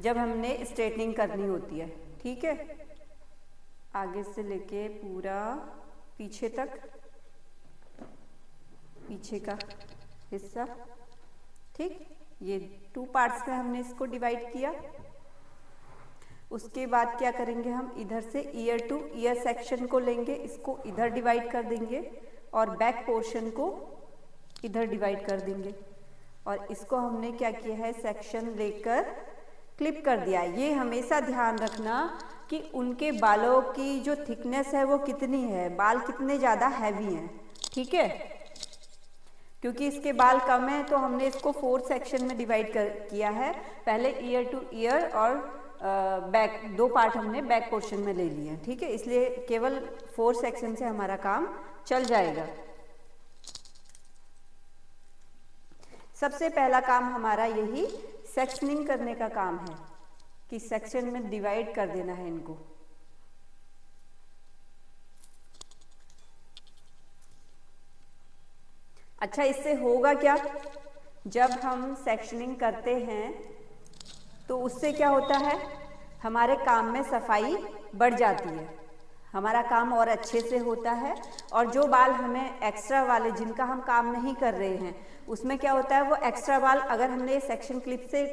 जब हमने स्ट्रेटनिंग करनी होती है। ठीक है, आगे से लेके पूरा पीछे तक, पीछे का हिस्सा। ठीक, ये 2 पार्ट्स में हमने इसको डिवाइड किया। उसके बाद क्या करेंगे, हम इधर से ईयर टू ईयर सेक्शन को लेंगे, इसको इधर डिवाइड कर देंगे और बैक पोर्शन को इधर डिवाइड कर देंगे। और इसको हमने क्या किया है, सेक्शन लेकर क्लिप कर दिया। ये हमेशा ध्यान रखना कि उनके बालों की जो थिकनेस है वो कितनी है, बाल कितने ज़्यादा हैवी हैं। ठीक है, क्योंकि इसके बाल कम हैं तो हमने इसको 4 सेक्शन में डिवाइड किया है। पहले ईयर टू ईयर और बैक 2 पार्ट हमने बैक पोर्शन में ले लिए। ठीक है, इसलिए केवल 4 सेक्शन से हमारा काम चल जाएगा। सबसे पहला काम हमारा यही सेक्शनिंग करने का काम है कि सेक्शन में डिवाइड कर देना है इनको। अच्छा, इससे होगा क्या, जब हम सेक्शनिंग करते हैं तो उससे क्या होता है, हमारे काम में सफाई बढ़ जाती है, हमारा काम और अच्छे से होता है। और जो बाल हमें एक्स्ट्रा वाले, जिनका हम काम नहीं कर रहे हैं, उसमें क्या होता है, वो एक्स्ट्रा बाल अगर हमने सेक्शन क्लिप से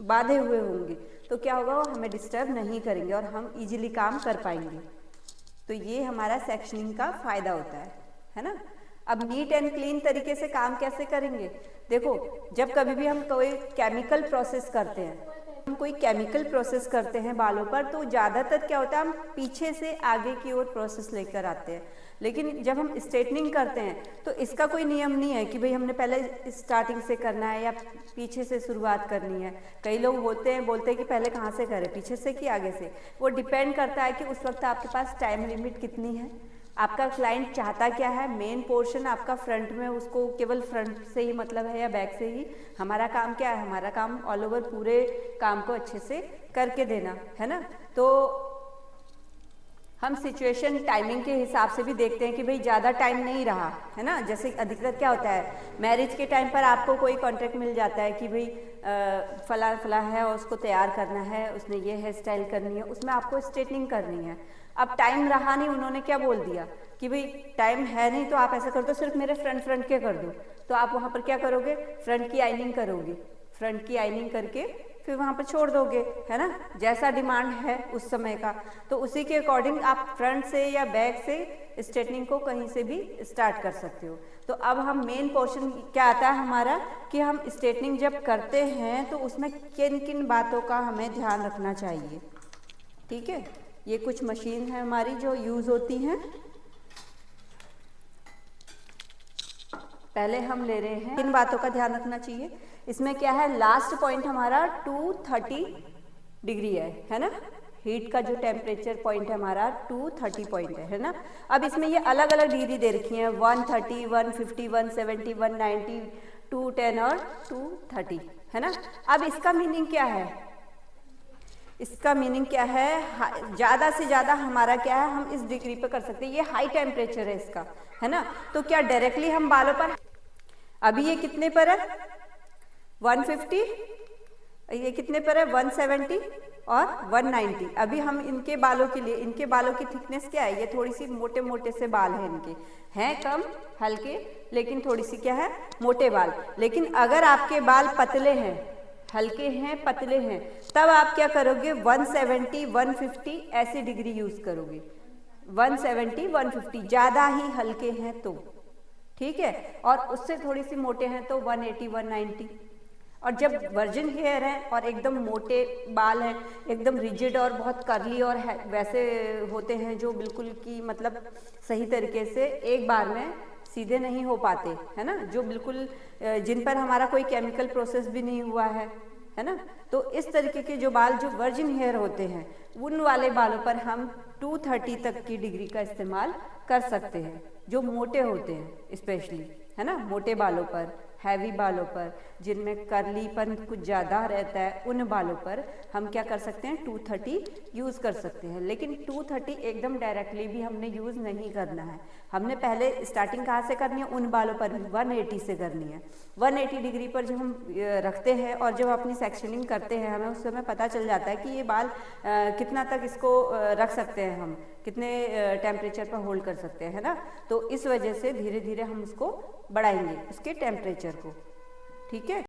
बांधे हुए होंगे तो क्या होगा, वो हमें डिस्टर्ब नहीं करेंगे और हम इजीली काम कर पाएंगे। तो ये हमारा सेक्शनिंग का फायदा होता है ना। अब नीट एंड क्लीन तरीके से काम कैसे करेंगे, देखो, जब कभी भी हम कोई केमिकल प्रोसेस करते हैं, हम कोई केमिकल प्रोसेस करते हैं बालों पर, तो ज़्यादातर क्या होता है, हम पीछे से आगे की ओर प्रोसेस लेकर आते हैं। लेकिन जब हम स्ट्रेटनिंग करते हैं तो इसका कोई नियम नहीं है कि भाई हमने पहले स्टार्टिंग से करना है या पीछे से शुरुआत करनी है। कई लोग होते हैं, बोलते हैं कि पहले कहाँ से करें, पीछे से कि आगे से। वो डिपेंड करता है कि उस वक्त आपके पास टाइम लिमिट कितनी है, आपका क्लाइंट चाहता क्या है, मेन पोर्शन आपका फ्रंट में, उसको केवल फ्रंट से ही मतलब है या बैक से ही। हमारा काम क्या है, हमारा काम ऑल ओवर पूरे काम को अच्छे से करके देना है ना। तो हम सिचुएशन टाइमिंग के हिसाब से भी देखते हैं कि भाई ज़्यादा टाइम नहीं रहा है ना। जैसे अधिकतर क्या होता है, मैरिज के टाइम पर आपको कोई कॉन्ट्रैक्ट मिल जाता है कि भाई फला फला है और उसको तैयार करना है, उसने ये हेयर स्टाइल करनी है, उसमें आपको स्ट्रेटनिंग करनी है। अब टाइम रहा नहीं, उन्होंने क्या बोल दिया कि भाई टाइम है नहीं तो आप ऐसा कर दो, सिर्फ मेरे फ्रंट के कर दो। तो आप वहाँ पर क्या करोगे, फ्रंट की आइनिंग करोगे, फ्रंट की आइनिंग करके फिर वहाँ पर छोड़ दोगे, है ना, जैसा डिमांड है उस समय का। तो उसी के अकॉर्डिंग आप फ्रंट से या बैक से स्ट्रेटनिंग को कहीं से भी स्टार्ट कर सकते हो। तो अब हम मेन पोर्शन क्या आता है हमारा, कि हम स्ट्रेटनिंग जब करते हैं तो उसमें किन किन बातों का हमें ध्यान रखना चाहिए। ठीक है, ये कुछ मशीन है हमारी जो यूज़ होती हैं। पहले हम ले रहे हैं, किन बातों का ध्यान रखना चाहिए। इसमें क्या है, लास्ट पॉइंट हमारा 230 डिग्री है ना। हीट का जो टेम्परेचर पॉइंट है हमारा 230 पॉइंट है ना। अब इसमें ये अलग अलग डिग्री दे रखी हैं, 130, 150, 170, 190, 210 और 230 है ना। अब इसका मीनिंग क्या है, इसका मीनिंग क्या है, ज़्यादा से ज़्यादा हमारा क्या है, हम इस डिग्री पे कर सकते हैं। ये हाई टेम्परेचर है इसका, है ना। तो क्या डायरेक्टली हम बालों पर, अभी ये कितने पर है 150, ये कितने पर है 170 और 190। अभी हम इनके बालों के लिए, इनके बालों की थिकनेस क्या है, ये थोड़ी सी मोटे मोटे से बाल हैं, इनके हैं कम हल्के, लेकिन थोड़ी सी क्या है, मोटे बाल। लेकिन अगर आपके बाल पतले हैं, हल्के हैं, पतले हैं, तब आप क्या करोगे, 170, 150 ऐसी डिग्री यूज करोगे। 170, 150 ज़्यादा ही हल्के हैं तो, ठीक है, और उससे थोड़ी सी मोटे हैं तो 180, 190। और जब वर्जिन हेयर है और एकदम मोटे बाल हैं, एकदम रिजिड और बहुत कर्ली और वैसे होते हैं जो बिल्कुल की मतलब सही तरीके से एक बार में सीधे नहीं हो पाते, है ना, जो बिल्कुल जिन पर हमारा कोई केमिकल प्रोसेस भी नहीं हुआ है ना। तो इस तरीके के जो बाल जो वर्जिन हेयर होते हैं, उन वाले बालों पर हम 230 तक की डिग्री का इस्तेमाल कर सकते हैं, जो मोटे होते हैं स्पेशली, है ना, मोटे बालों पर, हैवी बालों पर, जिनमें कर्लीपन कुछ ज़्यादा रहता है, उन बालों पर हम क्या कर सकते हैं, 230 यूज़ कर सकते हैं। लेकिन 230 एकदम डायरेक्टली भी हमने यूज़ नहीं करना है। हमने पहले स्टार्टिंग कहाँ से करनी है, उन बालों पर 180 से करनी है। 180 डिग्री पर जब हम रखते हैं और जब अपनी सेक्शनिंग करते हैं, हमें उस समय पता चल जाता है कि ये बाल कितना तक इसको रख सकते हैं, हम कितने टेम्परेचर पर होल्ड कर सकते हैं, है ना। तो इस वजह से धीरे धीरे हम उसको बढ़ाएंगे, उसके टेम्परेचर को, ठीक है।